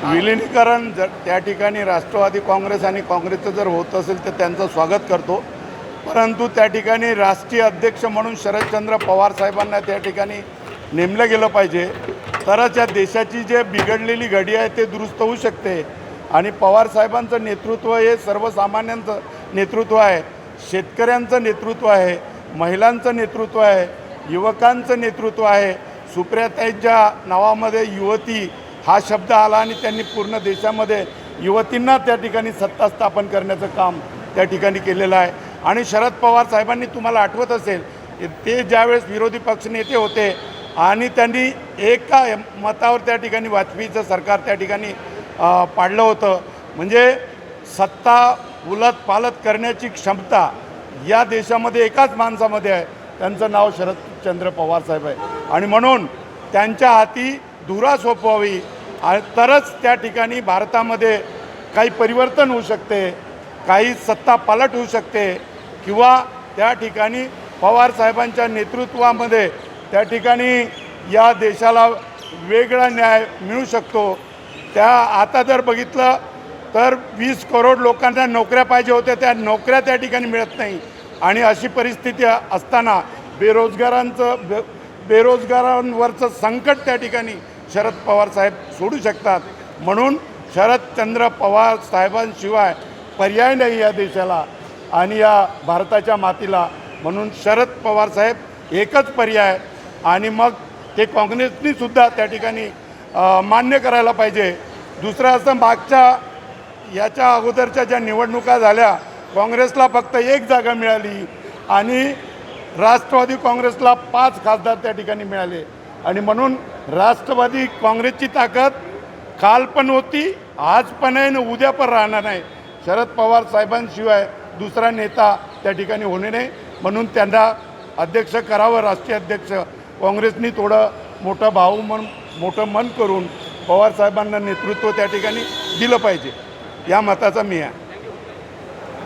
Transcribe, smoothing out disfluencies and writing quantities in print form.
विलिनीकरण जर त्या ठिकाणी राष्ट्रवादी काँग्रेस आणि काँग्रेसचं जर होत असेल तर त्यांचं स्वागत करतो, परंतु त्या ठिकाणी राष्ट्रीय अध्यक्ष म्हणून शरदचंद्र पवार साहेबांना त्या ठिकाणी नेमलं गेलं पाहिजे, तरच या देशाची जे बिघडलेली घडी आहे ते दुरुस्त होऊ शकते. आणि पवार साहेबांचं नेतृत्व हे सर्वसामान्यांचं नेतृत्व आहे, शेतकऱ्यांचं नेतृत्व आहे, महिलांचं नेतृत्व आहे, युवकांचं नेतृत्व आहे. सुप्रियाताईंच्या नावामध्ये युवती हा शब्द आला आणि त्यांनी पूर्ण देशामध्ये युवतींना त्या ठिकाणी सत्ता स्थापन करण्याचं काम त्या ठिकाणी केलेलं आहे. आणि शरद पवार साहेबांनी, तुम्हाला आठवत असेल, ते ज्यावेळेस विरोधी पक्षनेते होते आणि त्यांनी एका मतावर त्या ठिकाणी वाजपेयीचं सरकार त्या ठिकाणी पाडलं होतं. म्हणजे सत्ता उलट पालट करण्याची क्षमता या देशामध्ये एकाच माणसामध्ये आहे, त्यांचं नाव शरदचंद्र पवार साहेब आहे. आणि म्हणून त्यांच्या हाती धुरा सोपवावी तरच त्या ठिकाणी भारतामध्ये काही परिवर्तन होऊ शकते, काही सत्ता पालट होऊ शकते, किंवा त्या ठिकाणी पवार साहेबांच्या नेतृत्वामध्ये त्या ठिकाणी या देशाला वेगळा न्याय मिळू शकतो. त्या आता जर बघितलं तर 20 करोड लोकांना नोकऱ्या पाहिजे होत्या, त्या नोकऱ्या त्या ठिकाणी मिळत नाही. आणि अशी परिस्थिती असताना बेरोजगारांवरचं संकट त्या ठिकाणी शरद पवार साहेब सोडू शकतात. म्हणून शरदचंद्र पवार साहेबांशिवाय पर्याय नाही या देशाला आणि या भारताच्या मातीला. म्हणून शरद पवार साहेब एकच पर्याय. आणि मग ते काँग्रेसनीसुद्धा त्या ठिकाणी मान्य करायला पाहिजे. दुसरं असं, याच्या अगोदरच्या ज्या निवडणुका झाल्या, काँग्रेसला फक्त 1 जागा मिळाली आणि राष्ट्रवादी काँग्रेसला 5 खासदार त्या ठिकाणी मिळाले. आणि म्हणून राष्ट्रवादी काँग्रेसची ताकद काल पण होती, आज पण आहे आणि उद्या पण राहणार नाही. शरद पवार साहेबांशिवाय दुसरा नेता त्या ठिकाणी होणे नाही. म्हणून त्यांना अध्यक्ष करावं, राष्ट्रीय अध्यक्ष. काँग्रेसनी थोडं मोठं मन करून पवार साहेबांना नेतृत्व त्या ठिकाणी दिलं पाहिजे, या मताचा मी आहे.